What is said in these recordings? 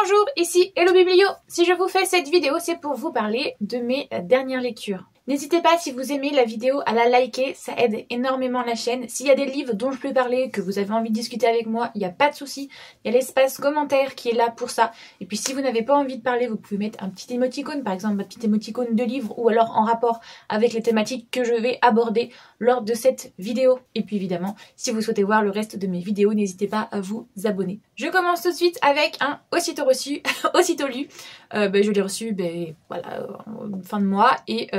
Bonjour, ici Hello Biblio. Si je vous fais cette vidéo, c'est pour vous parler de mes dernières lectures. N'hésitez pas, si vous aimez la vidéo, à la liker, ça aide énormément la chaîne. S'il y a des livres dont je peux parler, que vous avez envie de discuter avec moi, il n'y a pas de souci. Il y a l'espace commentaire qui est là pour ça. Et puis si vous n'avez pas envie de parler, vous pouvez mettre un petit émoticône, par exemple un petit émoticône de livre, ou alors en rapport avec les thématiques que je vais aborder lors de cette vidéo. Et puis évidemment, si vous souhaitez voir le reste de mes vidéos, n'hésitez pas à vous abonner. Je commence tout de suite avec un aussitôt reçu, aussitôt lu. Je l'ai reçu voilà, en fin de mois et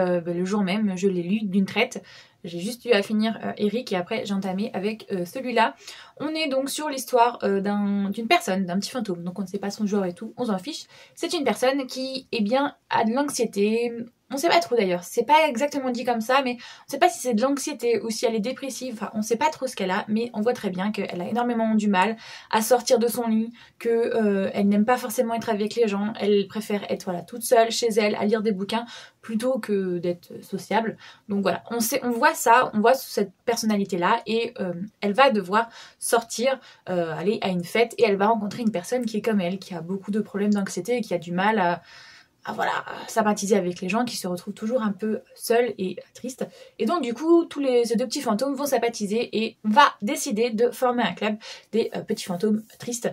le jour même je l'ai lu d'une traite. J'ai juste eu à finir Eric et après j'ai entamé avec celui-là. On est donc sur l'histoire d'une personne, d'un petit fantôme, donc on ne sait pas son genre et tout, on s'en fiche. C'est une personne qui a de l'anxiété. On sait pas trop d'ailleurs, c'est pas exactement dit comme ça, mais on sait pas si c'est de l'anxiété ou si elle est dépressive, enfin on sait pas trop ce qu'elle a, mais on voit très bien qu'elle a énormément du mal à sortir de son lit, qu'elle n'aime pas forcément être avec les gens, elle préfère être toute seule chez elle à lire des bouquins plutôt que d'être sociable. Donc voilà, on voit ça, on voit cette personnalité-là et elle va devoir sortir, aller à une fête et elle va rencontrer une personne qui est comme elle, qui a beaucoup de problèmes d'anxiété et qui a du mal à sympathiser avec les gens, qui se retrouvent toujours un peu seuls et tristes. Et donc du coup, ces deux petits fantômes vont sympathiser et va décider de former un club des petits fantômes tristes.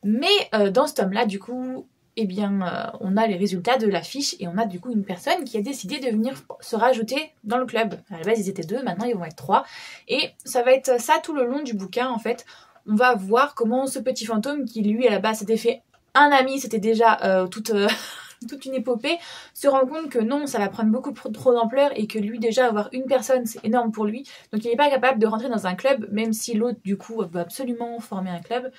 Mais dans ce tome-là, du coup, on a les résultats de l'affiche et on a du coup une personne qui a décidé de venir se rajouter dans le club. À la base, ils étaient 2, maintenant ils vont être 3. Et ça va être ça tout le long du bouquin, en fait. On va voir comment ce petit fantôme, qui lui, à la base, s'était fait un ami, c'était déjà toute une épopée, se rend compte que non, ça va prendre beaucoup trop d'ampleur et que lui, déjà, avoir une personne, c'est énorme pour lui. Donc il n'est pas capable de rentrer dans un club, même si l'autre, du coup, veut absolument former un club.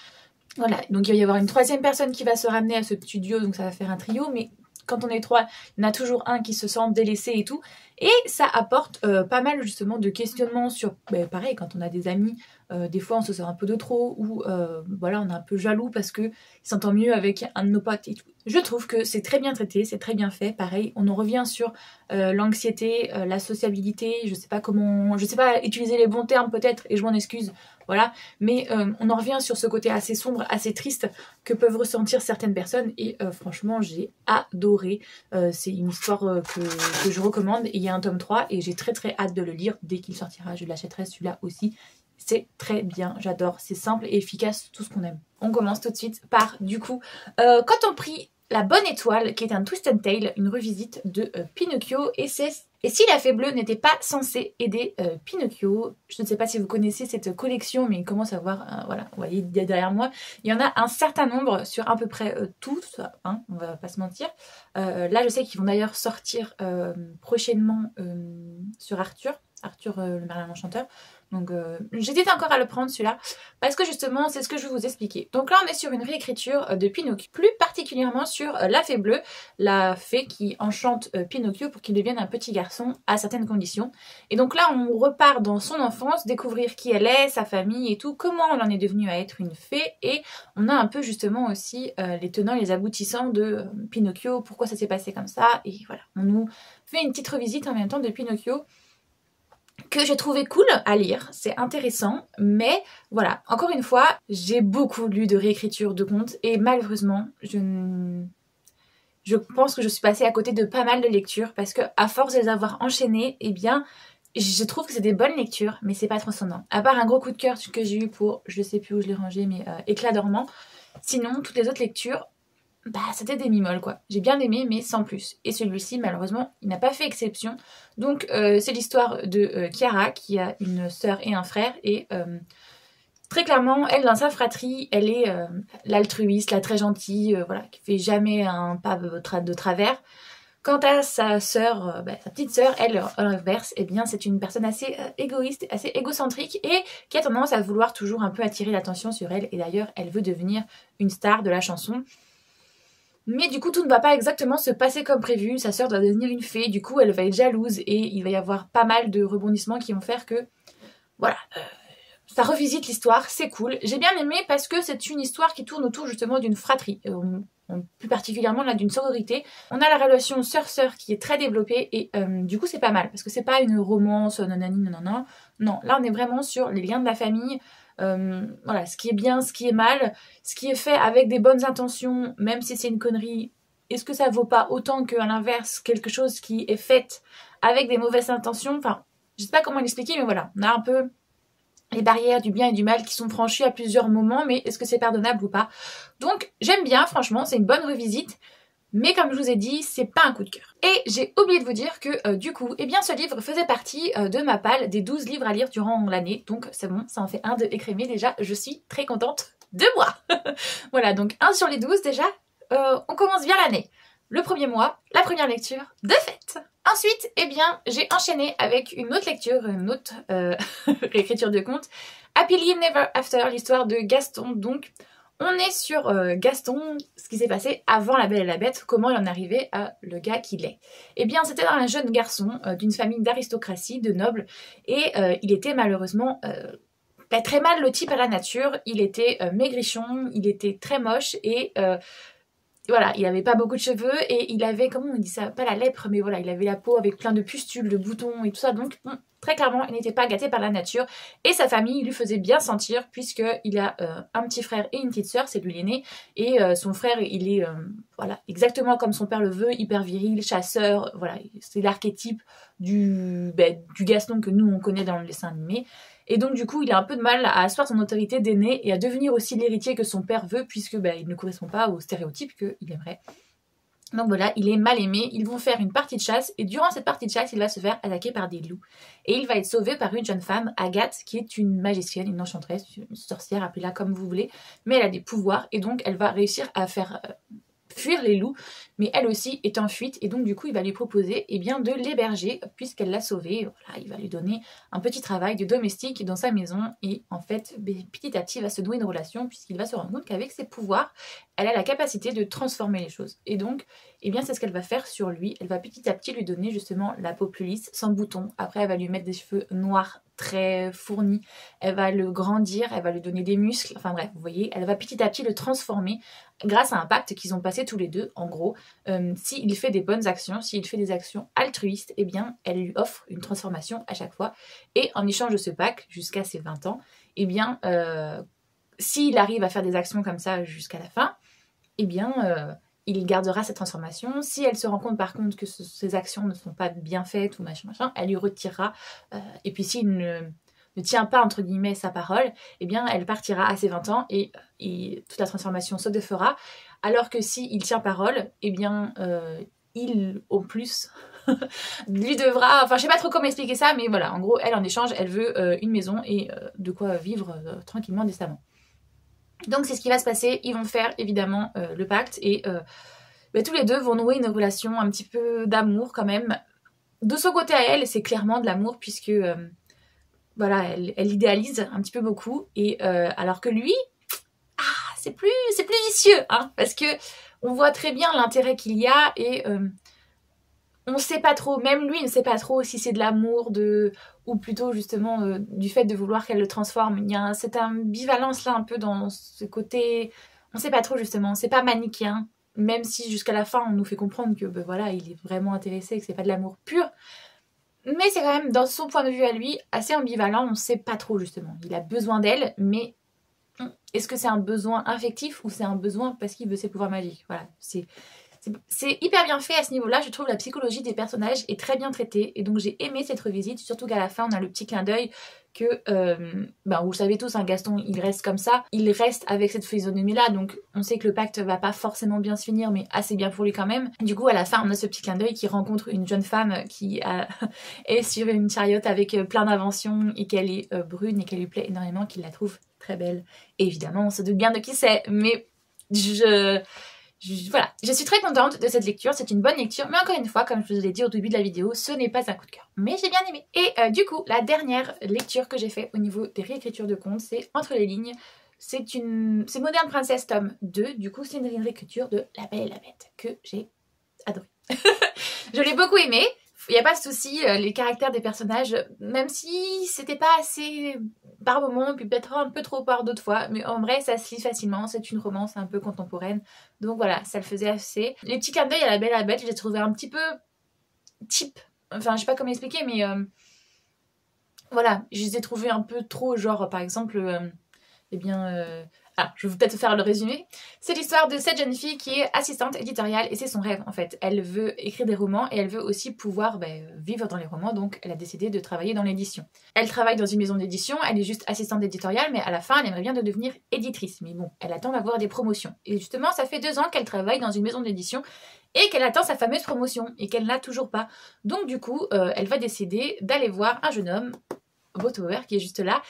Voilà, donc il va y avoir une troisième personne qui va se ramener à ce studio, donc ça va faire un trio, mais quand on est 3, il y en a toujours un qui se sent délaissé et tout. Et ça apporte pas mal justement de questionnements sur, pareil, quand on a des amis, des fois on se sert un peu de trop, ou voilà, on est un peu jaloux parce qu'il s'entend mieux avec un de nos potes et tout. Je trouve que c'est très bien traité, c'est très bien fait. Pareil, on en revient sur l'anxiété, la sociabilité, je sais pas utiliser les bons termes peut-être, et je m'en excuse, voilà. Mais on en revient sur ce côté assez sombre, assez triste que peuvent ressentir certaines personnes. Et franchement, j'ai adoré. C'est une histoire que je recommande. Et il y a un tome 3 et j'ai très très hâte de le lire. Dès qu'il sortira, je l'achèterai celui-là aussi. C'est très bien, j'adore. C'est simple et efficace, tout ce qu'on aime. On commence tout de suite par, du coup, quand on prie La Bonne Étoile, qui est un Twist and Tale, une revisite de Pinocchio. Et si la Fée Bleue n'était pas censée aider Pinocchio. Je ne sais pas si vous connaissez cette collection, mais il commence à avoir, voilà, vous voyez derrière moi, il y en a un certain nombre sur à peu près tous, hein, on va pas se mentir. Là, je sais qu'ils vont d'ailleurs sortir prochainement sur Arthur le Merlin l'Enchanteur. Donc j'hésite encore à le prendre celui-là parce que justement c'est ce que je vais vous expliquer. Donc là on est sur une réécriture de Pinocchio, plus particulièrement sur la Fée Bleue, la fée qui enchante Pinocchio pour qu'il devienne un petit garçon à certaines conditions. Et donc là on repart dans son enfance, découvrir qui elle est, sa famille et tout, comment elle en est devenue à être une fée, et on a un peu justement aussi les tenants et les aboutissants de Pinocchio, pourquoi ça s'est passé comme ça, et voilà, on nous fait une petite revisite en même temps de Pinocchio que j'ai trouvé cool à lire, c'est intéressant, mais voilà, encore une fois, j'ai beaucoup lu de réécriture de contes et malheureusement, je pense que je suis passée à côté de pas mal de lectures parce que à force de les avoir enchaînées, je trouve que c'est des bonnes lectures, mais c'est pas transcendant. À part un gros coup de cœur que j'ai eu pour, je sais plus où je l'ai rangé, mais Éclat dormant, sinon toutes les autres lectures, c'était des mimoles quoi. J'ai bien aimé mais sans plus. Et celui-ci malheureusement il n'a pas fait exception. Donc c'est l'histoire de Chiara qui a une sœur et un frère et très clairement elle dans sa fratrie elle est l'altruiste, la très gentille, voilà, qui fait jamais un pas de travers. Quant à sa sœur, sa petite sœur, elle, à l'inverse, c'est une personne assez égoïste, assez égocentrique et qui a tendance à vouloir toujours un peu attirer l'attention sur elle. Et d'ailleurs elle veut devenir une star de la chanson. Mais du coup, tout ne va pas exactement se passer comme prévu. Sa sœur doit devenir une fée. Du coup, elle va être jalouse et il va y avoir pas mal de rebondissements qui vont faire que, voilà, ça revisite l'histoire. C'est cool. J'ai bien aimé parce que c'est une histoire qui tourne autour justement d'une fratrie. plus particulièrement là d'une sororité. On a la relation sœur-sœur qui est très développée et du coup c'est pas mal parce que c'est pas une romance nanani nanana. Non, là on est vraiment sur les liens de la famille, voilà, ce qui est bien, ce qui est mal, ce qui est fait avec des bonnes intentions, même si c'est une connerie. Est-ce que ça vaut pas autant qu'à l'inverse, quelque chose qui est fait avec des mauvaises intentions? Enfin, je sais pas comment l'expliquer, mais voilà, on a un peu les barrières du bien et du mal qui sont franchies à plusieurs moments, mais est-ce que c'est pardonnable ou pas? Donc j'aime bien, franchement, c'est une bonne revisite. Mais comme je vous ai dit, c'est pas un coup de cœur. Et j'ai oublié de vous dire que du coup, eh bien ce livre faisait partie de ma palle des 12 livres à lire durant l'année. Donc c'est bon, ça en fait un de écrémé déjà. Je suis très contente de moi. Voilà, donc un sur les 12 déjà. On commence bien l'année. Le premier mois, la première lecture de fête. Ensuite, eh bien, j'ai enchaîné avec une autre lecture, une autre réécriture de conte. Happily Never After, l'histoire de Gaston. Donc, on est sur Gaston, ce qui s'est passé avant La Belle et la Bête, comment il en est arrivé à le gars qu'il est. Eh bien, c'était un jeune garçon d'une famille d'aristocratie, de nobles, et il était malheureusement très mal loti par la nature. Il était maigrichon, il était très moche et voilà, il avait pas beaucoup de cheveux et il avait, comment on dit ça, pas la lèpre, mais voilà, il avait la peau avec plein de pustules, de boutons et tout ça, donc bon, très clairement, il n'était pas gâté par la nature et sa famille lui faisait bien sentir puisqu'il a un petit frère et une petite sœur, c'est lui l'aîné, et son frère, il est, voilà, exactement comme son père le veut, hyper viril, chasseur, voilà, c'est l'archétype du Gaston que nous on connaît dans le dessin animé. Et donc du coup il a un peu de mal à asseoir son autorité d'aîné et à devenir aussi l'héritier que son père veut puisque il ne correspond pas aux stéréotypes qu'il aimerait. Donc voilà, il est mal aimé, ils vont faire une partie de chasse et durant cette partie de chasse il va se faire attaquer par des loups. Et il va être sauvé par une jeune femme, Agathe, qui est une magicienne, une enchanteresse, une sorcière, appelez-la comme vous voulez, mais elle a des pouvoirs et donc elle va réussir à faire fuir les loups, mais elle aussi est en fuite et donc du coup il va lui proposer de l'héberger puisqu'elle l'a sauvé. Voilà, il va lui donner un petit travail de domestique dans sa maison et en fait petit à petit il va se nouer une relation puisqu'il va se rendre compte qu'avec ses pouvoirs elle a la capacité de transformer les choses et donc c'est ce qu'elle va faire sur lui. Elle va petit à petit lui donner justement la peau plus lisse, sans boutons. Après elle va lui mettre des cheveux noirs très fournis, elle va le grandir, elle va lui donner des muscles, enfin bref, vous voyez, elle va petit à petit le transformer grâce à un pacte qu'ils ont passé tous les deux. En gros, s'il fait des bonnes actions, s'il fait des actions altruistes, elle lui offre une transformation à chaque fois. Et en échange de ce pacte, jusqu'à ses 20 ans, s'il arrive à faire des actions comme ça jusqu'à la fin, il gardera cette transformation. Si elle se rend compte par contre que ces actions ne sont pas bien faites ou machin, elle lui retirera. Et puis s'il ne tient pas entre guillemets sa parole, elle partira à ses 20 ans et toute la transformation se défera. Alors que s'il tient parole, il au plus lui devra, enfin je sais pas trop comment expliquer ça, mais voilà, en gros elle en échange elle veut une maison et de quoi vivre tranquillement, décemment. Donc c'est ce qui va se passer, ils vont faire évidemment le pacte et tous les deux vont nouer une relation un petit peu d'amour quand même. De son côté à elle, c'est clairement de l'amour puisque elle idéalise un petit peu beaucoup et alors que lui, c'est plus vicieux, hein, parce que on voit très bien l'intérêt qu'il y a et on sait pas trop, même lui ne sait pas trop si c'est de l'amour ou plutôt justement du fait de vouloir qu'elle le transforme. Il y a cette ambivalence là un peu dans ce côté, on sait pas trop justement, c'est pas manichéen, même si jusqu'à la fin on nous fait comprendre que il est vraiment intéressé et que c'est pas de l'amour pur. Mais c'est quand même, dans son point de vue à lui, assez ambivalent, on sait pas trop justement. Il a besoin d'elle, mais est-ce que c'est un besoin affectif ou c'est un besoin parce qu'il veut ses pouvoirs magiques? Voilà, c'est hyper bien fait à ce niveau-là, je trouve la psychologie des personnages est très bien traitée et donc j'ai aimé cette revisite, surtout qu'à la fin on a le petit clin d'œil que, vous le savez tous, Gaston il reste comme ça, il reste avec cette physionomie-là, donc on sait que le pacte va pas forcément bien se finir mais assez bien pour lui quand même. Du coup à la fin on a ce petit clin d'œil qui rencontre une jeune femme qui est sur une chariote avec plein d'inventions et qu'elle est brune et qu'elle lui plaît énormément, qu'il la trouve très belle. Et évidemment on se doute bien de qui c'est, mais voilà, je suis très contente de cette lecture, c'est une bonne lecture, mais encore une fois, comme je vous l'ai dit au début de la vidéo, ce n'est pas un coup de cœur, mais j'ai bien aimé. Et du coup, la dernière lecture que j'ai fait au niveau des réécritures de contes, c'est Entre les lignes. C'est Moderne Princesse tome 2, du coup c'est une réécriture de La Belle et la Bête, que j'ai adoré. Je l'ai beaucoup aimé, il n'y a pas de souci, les caractères des personnages, même si c'était pas assez par moments, puis peut-être un peu trop par d'autres fois, mais en vrai ça se lit facilement, c'est une romance un peu contemporaine, donc voilà, ça le faisait assez. Les petits clins d'œil à La Belle et la Bête, je les trouvais un petit peu cheap, enfin je sais pas comment expliquer, mais voilà, je les ai trouvés un peu trop, genre par exemple, je vais peut-être faire le résumé. C'est l'histoire de cette jeune fille qui est assistante éditoriale et c'est son rêve en fait. Elle veut écrire des romans et elle veut aussi pouvoir vivre dans les romans, donc elle a décidé de travailler dans l'édition. Elle travaille dans une maison d'édition, elle est juste assistante éditoriale, mais à la fin elle aimerait bien de devenir éditrice. Mais bon, elle attend d'avoir des promotions. Et justement, ça fait 2 ans qu'elle travaille dans une maison d'édition et qu'elle attend sa fameuse promotion et qu'elle n'a toujours pas. Donc du coup, elle va décider d'aller voir un jeune homme, Botower, qui est juste là,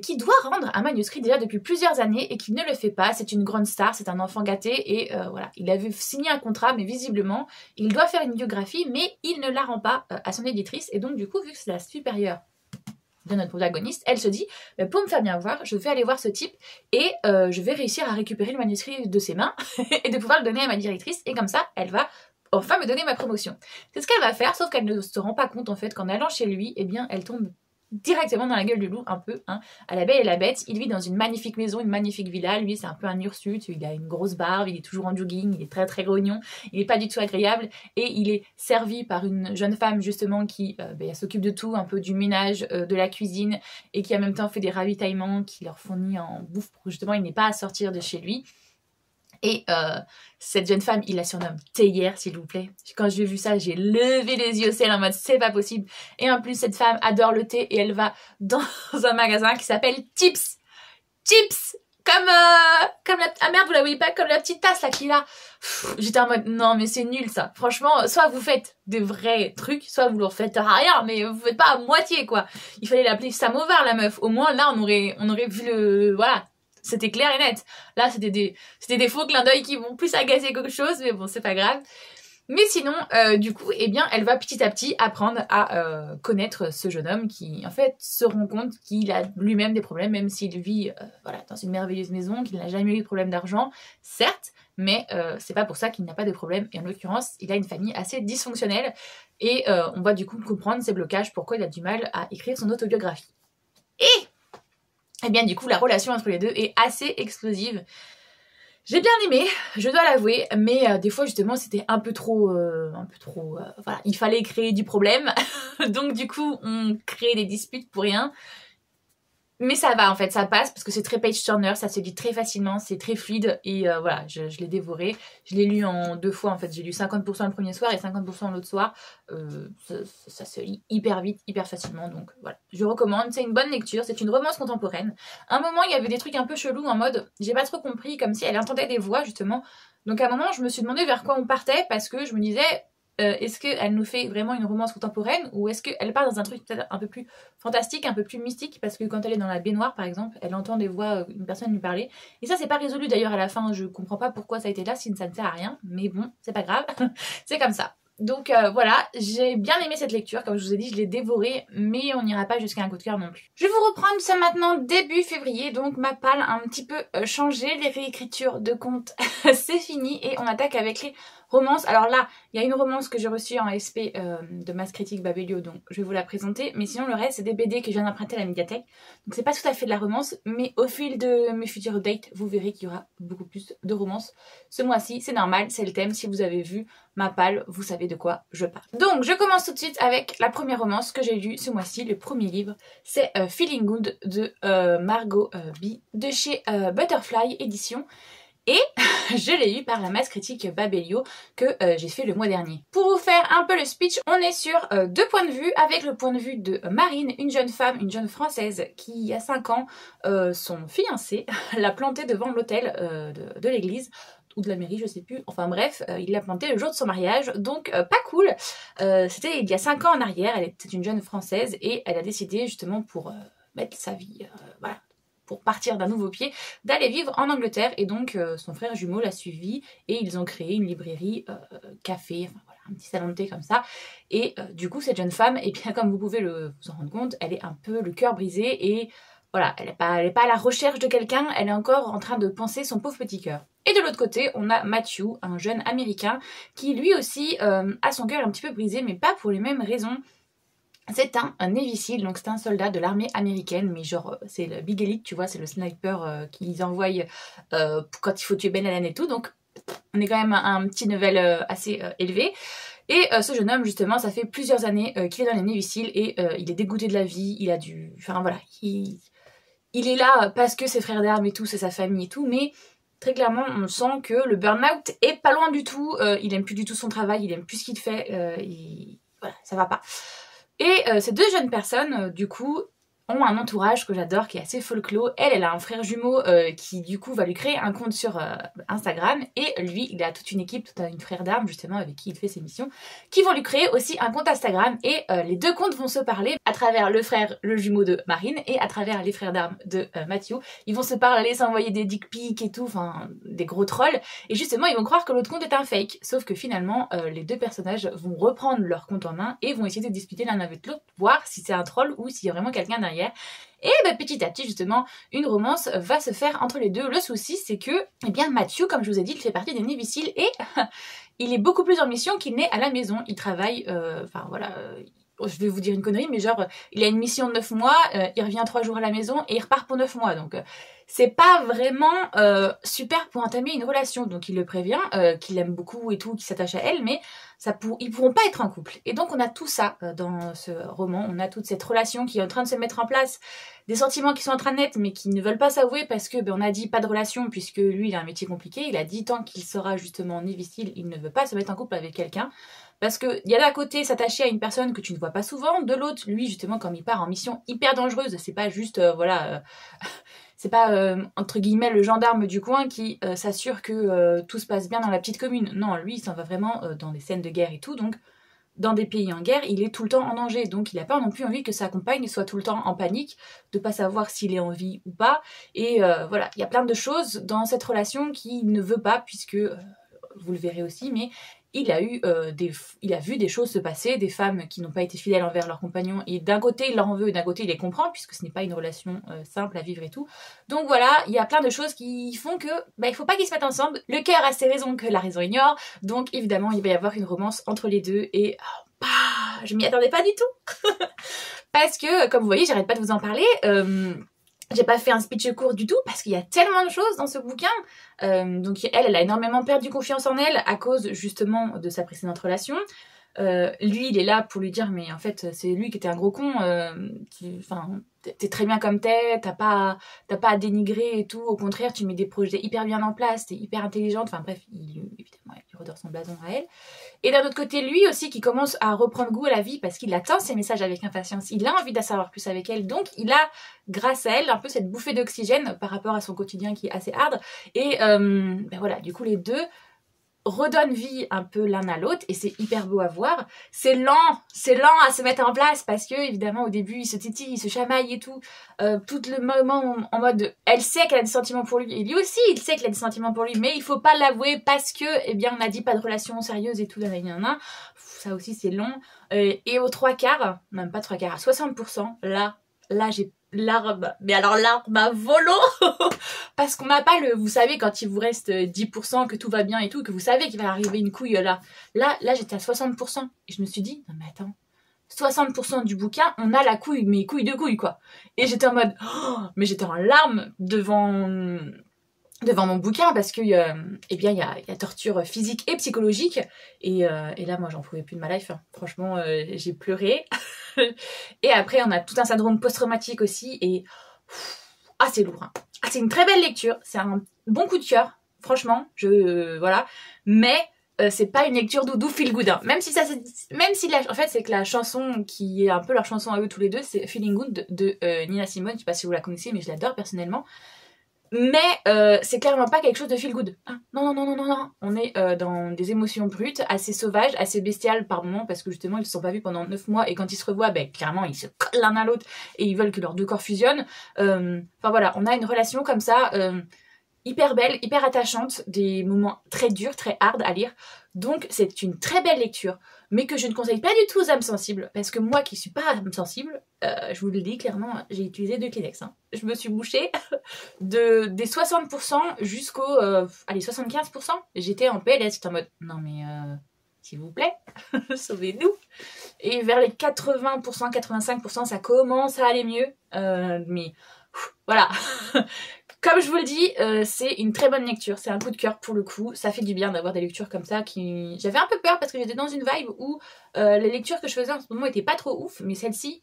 qui doit rendre un manuscrit déjà depuis plusieurs années et qui ne le fait pas. C'est une grande star, c'est un enfant gâté et voilà, il avait signé un contrat, mais visiblement il doit faire une biographie, mais il ne la rend pas à son éditrice. Et donc du coup, vu que c'est la supérieure de notre protagoniste, elle se dit pour me faire bien voir, je vais aller voir ce type et je vais réussir à récupérer le manuscrit de ses mains et de pouvoir le donner à ma directrice, et comme ça elle va enfin me donner ma promotion. C'est ce qu'elle va faire, sauf qu'elle ne se rend pas compte en fait qu'en allant chez lui, eh bien elle tombe directement dans la gueule du loup, un peu, hein, à La Belle et la Bête. Il vit dans une magnifique maison, une magnifique villa. Lui, c'est un peu un hirsute, il a une grosse barbe, il est toujours en jogging, il est très très grognon, il est pas du tout agréable, et il est servi par une jeune femme justement qui s'occupe de tout, un peu du ménage, de la cuisine, et qui en même temps fait des ravitaillements, qui leur fournit en bouffe pour justement il n'est pas à sortir de chez lui. Et cette jeune femme, il la surnomme théière, s'il vous plaît. Quand j'ai vu ça, j'ai levé les yeux au ciel en mode c'est pas possible. Et en plus, cette femme adore le thé et elle va dans un magasin qui s'appelle Tips. Tips, comme la... Ah merde, vous la voyez pas, comme la petite tasse là qu'il a. J'étais en mode non mais c'est nul ça. Franchement, soit vous faites des vrais trucs, soit vous leur faites rien, mais vous faites pas à moitié quoi. Il fallait l'appeler Samovar la meuf. Au moins là on aurait vu le... Voilà. C'était clair et net. Là, c'était des faux clins d'œil qui vont plus agacer quelque chose, mais bon, c'est pas grave. Mais sinon, du coup, eh bien, elle va petit à petit apprendre à connaître ce jeune homme qui, en fait, se rend compte qu'il a lui-même des problèmes, même s'il vit dans une merveilleuse maison, qu'il n'a jamais eu de problème d'argent, certes, mais c'est pas pour ça qu'il n'a pas de problème. Et en l'occurrence, il a une famille assez dysfonctionnelle et on va du coup comprendre ses blocages, pourquoi il a du mal à écrire son autobiographie. Et bien du coup la relation entre les deux est assez explosive. J'ai bien aimé, je dois l'avouer, mais des fois justement c'était un peu trop, voilà, il fallait créer du problème, donc du coup on crée des disputes pour rien. Mais ça va en fait, ça passe parce que c'est très page turner, ça se lit très facilement, c'est très fluide et voilà, je l'ai dévoré. Je l'ai lu en 2 fois en fait, j'ai lu 50% le premier soir et 50% l'autre soir. Ça se lit hyper vite, hyper facilement, donc voilà. Je recommande, c'est une bonne lecture, c'est une romance contemporaine. À un moment il y avait des trucs un peu chelous en mode, j'ai pas trop compris, comme si elle entendait des voix justement. Donc à un moment je me suis demandé vers quoi on partait parce que je me disais... est-ce qu'elle nous fait vraiment une romance contemporaine ou est-ce qu'elle part dans un truc peut-être un peu plus fantastique, un peu plus mystique, parce que quand elle est dans la baignoire par exemple, elle entend des voix, une personne lui parler, et ça c'est pas résolu d'ailleurs à la fin, je comprends pas pourquoi ça a été là si ça ne sert à rien, mais bon, c'est pas grave, c'est comme ça. Donc voilà, j'ai bien aimé cette lecture, comme je vous ai dit, je l'ai dévorée, mais on n'ira pas jusqu'à un coup de cœur non plus. Je vais vous reprendre ça maintenant début février, donc ma palle a un petit peu changé, les réécritures de contes c'est fini, et on attaque avec les romances. Alors là, il y a une romance que j'ai reçue en SP de Mass Critique Babelio, donc je vais vous la présenter, mais sinon le reste c'est des BD que je viens d'emprunter à la médiathèque, donc c'est pas tout à fait de la romance, mais au fil de mes futurs updates, vous verrez qu'il y aura beaucoup plus de romances ce mois-ci, c'est normal, c'est le thème, si vous avez vu ma palle, vous savez de quoi je parle. Donc je commence tout de suite avec la première romance que j'ai lue ce mois-ci, le premier livre, c'est Feeling Good de Margot B de chez Butterfly Édition. Et je l'ai eu par la Mass Critique Babelio que j'ai fait le mois dernier. Pour vous faire un peu le speech, on est sur 2 points de vue, avec le point de vue de Marine, une jeune femme, une jeune française qui, il y a 5 ans, son fiancé l'a planté devant l'hôtel de l'église, ou de la mairie, je sais plus, enfin bref, il l'a planté le jour de son mariage, donc pas cool. C'était il y a 5 ans en arrière, elle était une jeune française et elle a décidé justement pour mettre sa vie, voilà, pour partir d'un nouveau pied, d'aller vivre en Angleterre, et donc son frère jumeau l'a suivi et ils ont créé une librairie café, enfin voilà, un petit salon de thé comme ça, et du coup cette jeune femme, et bien comme vous pouvez vous en rendre compte, elle est un peu le cœur brisé et voilà, elle est pas à la recherche de quelqu'un, elle est encore en train de penser son pauvre petit cœur. Et de l'autre côté, on a Matthew, un jeune américain, qui lui aussi a son cœur un petit peu brisé, mais pas pour les mêmes raisons. C'est un Navy Seal, donc c'est un soldat de l'armée américaine, mais genre c'est le Big Elite, tu vois, c'est le sniper qu'ils envoient quand il faut tuer Ben Laden et tout, donc on est quand même à un petit level assez élevé. Et ce jeune homme, justement, ça fait plusieurs années qu'il est dans les Navy Seal et il est dégoûté de la vie, il a du... Enfin voilà, il est là parce que ses frères d'armes et tout, c'est sa famille et tout, mais très clairement, on sent que le burn-out est pas loin du tout, il aime plus du tout son travail, il aime plus ce qu'il fait, voilà, ça va pas. Et ces deux jeunes personnes, du coup, ont un entourage que j'adore, qui est assez folklore. Elle a un frère jumeau qui, du coup, va lui créer un compte sur Instagram. Et lui, il a toute une équipe, toute une frère d'armes, justement, avec qui il fait ses missions, qui vont lui créer aussi un compte Instagram. Et les deux comptes vont se parler à travers le jumeau de Marine et à travers les frères d'armes de Matthew. Ils vont se parler, s'envoyer des dick pics et tout, enfin, des gros trolls. Et justement, ils vont croire que l'autre compte est un fake. Sauf que finalement, les deux personnages vont reprendre leur compte en main et vont essayer de discuter l'un avec l'autre, voir si c'est un troll ou s'il y a vraiment quelqu'un derrière. Et bah, petit à petit, justement, une romance va se faire entre les deux. Le souci, c'est que, eh bien, Matthew, comme je vous ai dit, il fait partie des Navy Seal et il est beaucoup plus en mission qu'il n'est à la maison. Il travaille, enfin voilà, je vais vous dire une connerie, mais genre, il a une mission de 9 mois, il revient 3 jours à la maison et il repart pour 9 mois. Donc, c'est pas vraiment super pour entamer une relation. Donc, il le prévient, qu'il l'aime beaucoup et tout, qu'il s'attache à elle, mais ils pourront pas être en couple. Et donc, on a tout ça dans ce roman. On a toute cette relation qui est en train de se mettre en place, des sentiments qui sont en train de naître, mais qui ne veulent pas s'avouer parce que, ben, on a dit pas de relation, puisque lui, il a un métier compliqué. Il a dit tant qu'il sera justement Navy Seal, il ne veut pas se mettre en couple avec quelqu'un. Parce qu'il y a d'un côté s'attacher à une personne que tu ne vois pas souvent, de l'autre, lui, justement, comme il part en mission hyper dangereuse, c'est pas juste, voilà... c'est pas, entre guillemets, le gendarme du coin qui s'assure que tout se passe bien dans la petite commune. Non, lui, il s'en va vraiment dans des scènes de guerre et tout. Donc, dans des pays en guerre, il est tout le temps en danger. Donc, il n'a pas non plus envie que sa compagne soit tout le temps en panique, de pas savoir s'il est en vie ou pas. Et voilà, il y a plein de choses dans cette relation qu'il ne veut pas, puisque, vous le verrez aussi, mais... il a vu des choses se passer, des femmes qui n'ont pas été fidèles envers leurs compagnons, et d'un côté il leur en veut et d'un côté il les comprend, puisque ce n'est pas une relation simple à vivre et tout. Donc voilà, il y a plein de choses qui font que il faut pas qu'ils se mettent ensemble. Le cœur a ses raisons que la raison ignore, donc évidemment il va y avoir une romance entre les deux, et je m'y attendais pas du tout. Parce que, comme vous voyez, j'arrête pas de vous en parler. J'ai pas fait un speech court du tout parce qu'il y a tellement de choses dans ce bouquin. Donc elle a énormément perdu confiance en elle à cause justement de sa précédente relation. Lui, il est là pour lui dire mais en fait c'est lui qui était un gros con. Enfin, t'es très bien comme t'as pas à dénigrer et tout. Au contraire, tu mets des projets hyper bien en place, t'es hyper intelligente. Enfin bref, évidemment, il redore son blason à elle. Et d'un autre côté, lui aussi qui commence à reprendre goût à la vie parce qu'il attend ses messages avec impatience. Il a envie d'en savoir plus avec elle. Donc il a, grâce à elle, un peu cette bouffée d'oxygène par rapport à son quotidien qui est assez hard. Et voilà, du coup les deux redonnent vie un peu l'un à l'autre et c'est hyper beau à voir. C'est lent à se mettre en place parce que évidemment au début ils se titillent, ils se chamaillent et tout. Tout le moment en mode elle sait qu'elle a des sentiments pour lui et lui aussi il sait qu'il a des sentiments pour lui mais il faut pas l'avouer parce que eh bien on a dit pas de relation sérieuse et tout. Ça aussi c'est long. Et aux 3/4, même pas 3/4, à 60%, là j'ai l'arme, mais alors l'arme à volo parce qu'on n'a pas vous savez quand il vous reste 10% que tout va bien et tout, que vous savez qu'il va arriver une couille là j'étais à 60% et je me suis dit non mais attends, 60% du bouquin on a la couille, mais couille de couille quoi, et j'étais en mode mais j'étais en larmes devant mon bouquin parce que eh bien il y a torture physique et psychologique et là moi j'en pouvais plus de ma life hein. Franchement j'ai pleuré. Et après on a tout un syndrome post-traumatique aussi et c'est lourd hein. C'est une très belle lecture, c'est un bon coup de cœur franchement, voilà, mais c'est pas une lecture doudou feel good hein. Même si en fait c'est que la chanson qui est un peu leur chanson à eux tous les deux, c'est Feeling Good de Nina Simone. Je sais pas si vous la connaissez mais je l'adore personnellement. Mais c'est clairement pas quelque chose de feel good. Hein, non. On est dans des émotions brutes, assez sauvages, assez bestiales par moments, parce que justement ils se sont pas vus pendant 9 mois et quand ils se revoient, clairement ils se collent l'un à l'autre et ils veulent que leurs deux corps fusionnent. Enfin voilà, on a une relation comme ça, hyper belle, hyper attachante, des moments très durs, très hard à lire. Donc c'est une très belle lecture. mais que je ne conseille pas du tout aux âmes sensibles, parce que moi qui suis pas âme sensible, je vous le dis clairement, j'ai utilisé 2 Kleenex. Hein. Je me suis bouchée des 60% jusqu'au allez 75%. J'étais en PLS, j'étais en mode non mais s'il vous plaît, sauvez-nous. Et vers les 80%, 85%, ça commence à aller mieux, mais voilà. Comme je vous le dis, c'est une très bonne lecture, c'est un coup de cœur pour le coup, ça fait du bien d'avoir des lectures comme ça qui... J'avais un peu peur parce que j'étais dans une vibe où les lectures que je faisais en ce moment étaient pas trop ouf, mais celle-ci,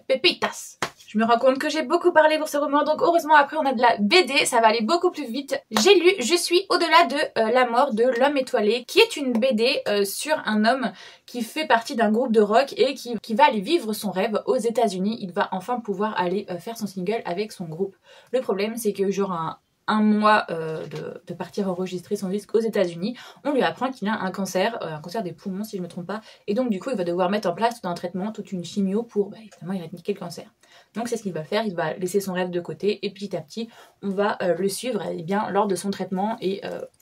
pépitas. Je me rends compte que j'ai beaucoup parlé pour ce roman, donc heureusement après on a de la BD, ça va aller beaucoup plus vite. J'ai lu Je suis au-delà de la mort de l'homme étoilé, qui est une BD sur un homme qui fait partie d'un groupe de rock et qui va aller vivre son rêve aux États-Unis. Il va enfin pouvoir aller faire son single avec son groupe. Le problème c'est que genre un mois de partir enregistrer son disque aux États-Unis, on lui apprend qu'il a un cancer des poumons si je me trompe pas, et donc du coup il va devoir mettre en place tout un traitement, toute une chimio pour évidemment éradiquer le cancer. Donc c'est ce qu'il va faire, il va laisser son rêve de côté et petit à petit on va le suivre bien lors de son traitement et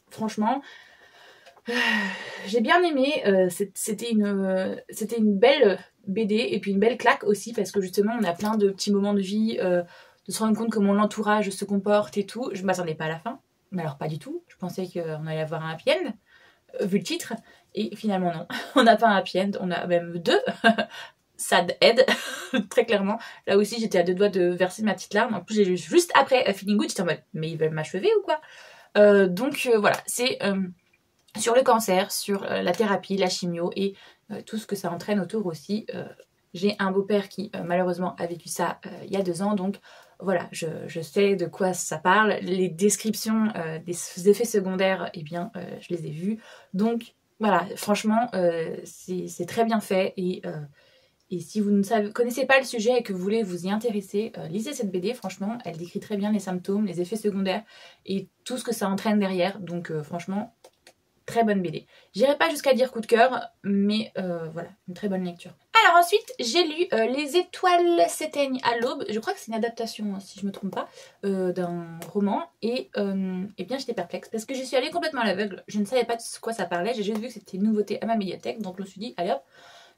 franchement j'ai bien aimé, c'était une belle BD et puis une belle claque aussi parce que justement on a plein de petits moments de vie, de se rendre compte comment l'entourage se comporte et tout. Je m'attendais pas à la fin, mais alors pas du tout, je pensais qu'on allait avoir un happy end, vu le titre, et finalement non, on n'a pas un happy end, on a même 2 sad end, très clairement. Là aussi j'étais à 2 doigts de verser ma petite larme, en plus j'ai lu juste après Feeling Good, j'étais en mode mais ils veulent m'achever ou quoi. Donc voilà, c'est sur le cancer, sur la thérapie, la chimio et tout ce que ça entraîne autour aussi. J'ai un beau-père qui malheureusement a vécu ça il y a 2 ans, donc voilà, je sais de quoi ça parle. Les descriptions des effets secondaires, eh bien, je les ai vues. Donc voilà, franchement, c'est très bien fait. Et si vous ne connaissez pas le sujet et que vous voulez vous y intéresser, lisez cette BD, franchement, elle décrit très bien les symptômes, les effets secondaires et tout ce que ça entraîne derrière. Donc franchement, très bonne BD. J'irai pas jusqu'à dire coup de cœur, mais voilà, une très bonne lecture. Alors ensuite, j'ai lu Les étoiles s'éteignent à l'aube. Je crois que c'est une adaptation, si je me trompe pas, d'un roman. Et bien j'étais perplexe parce que je suis allée complètement à l'aveugle. Je ne savais pas de quoi ça parlait. J'ai juste vu que c'était une nouveauté à ma médiathèque. Donc je me suis dit, allez hop,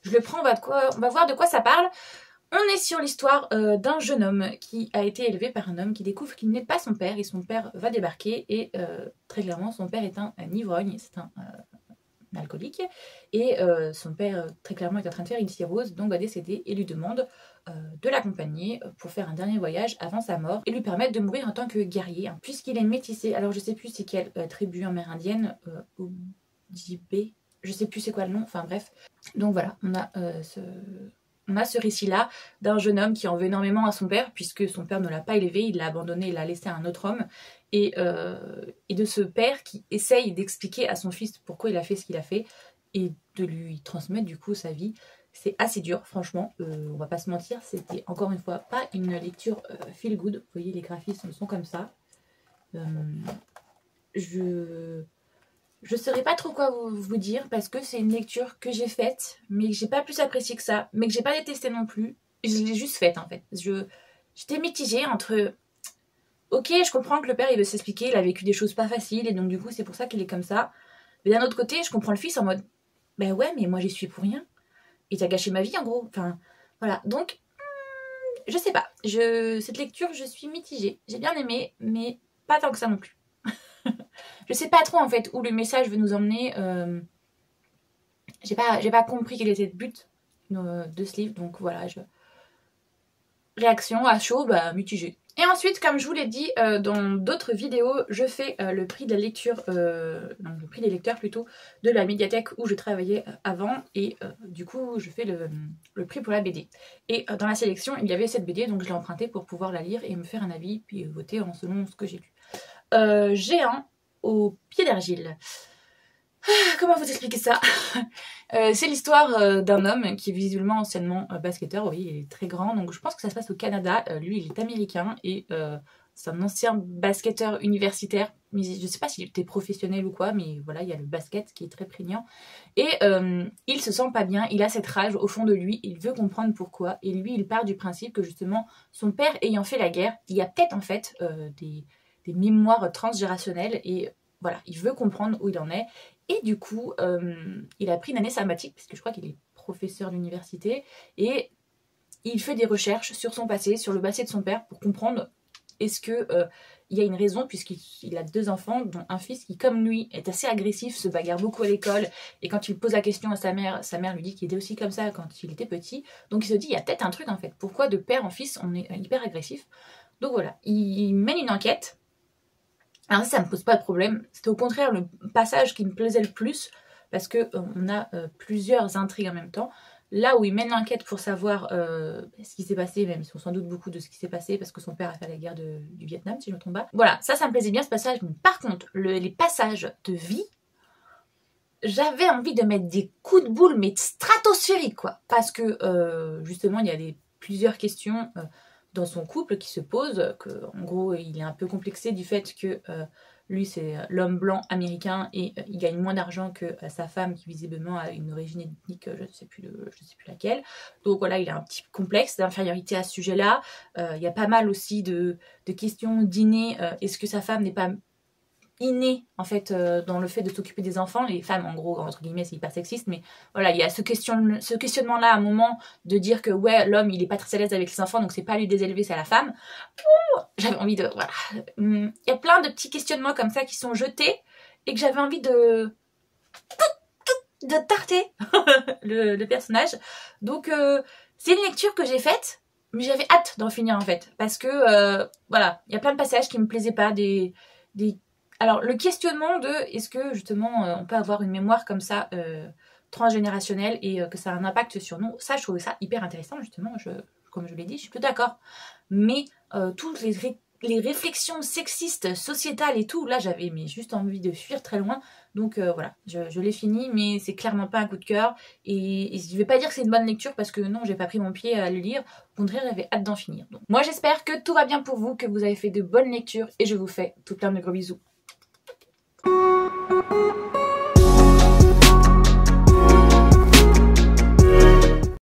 je le prends, on va voir de quoi ça parle. On est sur l'histoire d'un jeune homme qui a été élevé par un homme qui découvre qu'il n'est pas son père et son père va débarquer et très clairement son père est un ivrogne, c'est un alcoolique et son père très clairement est en train de faire une cirrhose donc va décéder et lui demande de l'accompagner pour faire un dernier voyage avant sa mort et lui permettre de mourir en tant que guerrier puisqu'il est métissé. Alors je sais plus c'est quelle tribu amérindienne, Ojibé, je sais plus c'est quoi le nom, enfin bref. Donc voilà, on a ce récit-là d'un jeune homme qui en veut énormément à son père, puisque son père ne l'a pas élevé, il l'a abandonné, il l'a laissé à un autre homme, et de ce père qui essaye d'expliquer à son fils pourquoi il a fait ce qu'il a fait, et de lui transmettre du coup sa vie. C'est assez dur, franchement, on va pas se mentir, c'était encore une fois pas une lecture feel good. Vous voyez, les graphismes sont comme ça. Je saurais pas trop quoi vous dire parce que c'est une lecture que j'ai faite, mais que j'ai pas plus apprécié que ça, mais que j'ai pas détesté non plus. Je l'ai juste faite en fait. J'étais mitigée entre ok, je comprends que le père il veut s'expliquer, il a vécu des choses pas faciles et donc du coup c'est pour ça qu'il est comme ça. Mais d'un autre côté, je comprends le fils en mode ben ouais, mais moi j'y suis pour rien. Et t'as gâché ma vie en gros. Enfin voilà. Donc je sais pas. Cette lecture, je suis mitigée. J'ai bien aimé, mais pas tant que ça non plus. Je sais pas trop en fait où le message veut nous emmener. J'ai pas compris quel était le but de ce livre, donc voilà. Réaction à chaud, mitigée. Et ensuite, comme je vous l'ai dit dans d'autres vidéos, je fais le prix de la lecture, le prix des lecteurs plutôt, de la médiathèque où je travaillais avant. Et du coup, je fais le prix pour la BD. Et dans la sélection, il y avait cette BD, donc je l'ai empruntée pour pouvoir la lire et me faire un avis, puis voter selon ce que j'ai lu. Géant au pied d'argile. Comment vous expliquer ça? C'est l'histoire d'un homme qui est visiblement anciennement basketteur. Oui, il est très grand, donc je pense que ça se passe au Canada. Lui, il est américain et c'est un ancien basketteur universitaire. Mais je sais pas s'il était professionnel ou quoi, mais voilà, il y a le basket qui est très prégnant. Et il se sent pas bien, il a cette rage au fond de lui, il veut comprendre pourquoi. Et lui, il part du principe que justement, son père ayant fait la guerre, il y a peut-être en fait des mémoires transgénérationnelles et voilà, il veut comprendre où il en est. Et du coup, il a pris une année sabbatique, parce que je crois qu'il est professeur d'université, et il fait des recherches sur son passé, sur le passé de son père, pour comprendre est-ce que il y a une raison, puisqu'il a 2 enfants, dont un fils qui, comme lui, est assez agressif, se bagarre beaucoup à l'école, et quand il pose la question à sa mère lui dit qu'il était aussi comme ça quand il était petit. Donc il se dit, il y a peut-être un truc en fait, pourquoi de père en fils on est hyper agressif. Donc voilà, il mène une enquête. Alors ça me pose pas de problème, c'était au contraire le passage qui me plaisait le plus, parce que on a plusieurs intrigues en même temps. Là où il mène l'enquête pour savoir ce qui s'est passé, même si on s'en doute beaucoup de ce qui s'est passé, parce que son père a fait la guerre du Vietnam, si je ne me trompe pas. Voilà, ça me plaisait bien ce passage. Mais par contre, les passages de vie, j'avais envie de mettre des coups de boule, mais stratosphériques, quoi. Parce que, justement, il y a plusieurs questions dans son couple qui se posent, que, en gros, il est un peu complexé du fait que lui, c'est l'homme blanc américain et il gagne moins d'argent que sa femme qui visiblement a une origine ethnique, je ne sais plus laquelle. Donc voilà, il a un petit complexe d'infériorité à ce sujet-là. Il y a pas mal aussi de questions d'inné. Est-ce que sa femme n'est pas innée en fait dans le fait de s'occuper des enfants? Les femmes, en gros, entre guillemets, c'est hyper sexiste, mais voilà, il y a ce questionnement-là à un moment de dire que ouais, l'homme il est pas très à l'aise avec les enfants, donc c'est pas lui de les élever, c'est à la femme. J'avais envie de... Voilà. Il y a plein de petits questionnements comme ça qui sont jetés et que j'avais envie de tarter le personnage. Donc c'est une lecture que j'ai faite, mais j'avais hâte d'en finir en fait. Parce que voilà, il y a plein de passages qui me plaisaient pas. Alors le questionnement de est-ce que justement on peut avoir une mémoire comme ça transgénérationnelle et que ça a un impact sur nous. Ça, je trouvais ça hyper intéressant justement. Comme je l'ai dit, je suis plus d'accord. Mais toutes les réflexions sexistes, sociétales et tout, là j'avais juste envie de fuir très loin. Donc voilà, je l'ai fini, mais c'est clairement pas un coup de cœur. Et je vais pas dire que c'est une bonne lecture parce que non, j'ai pas pris mon pied à le lire. Au contraire, j'avais hâte d'en finir. Donc, moi j'espère que tout va bien pour vous, que vous avez fait de bonnes lectures et je vous fais tout plein de gros bisous.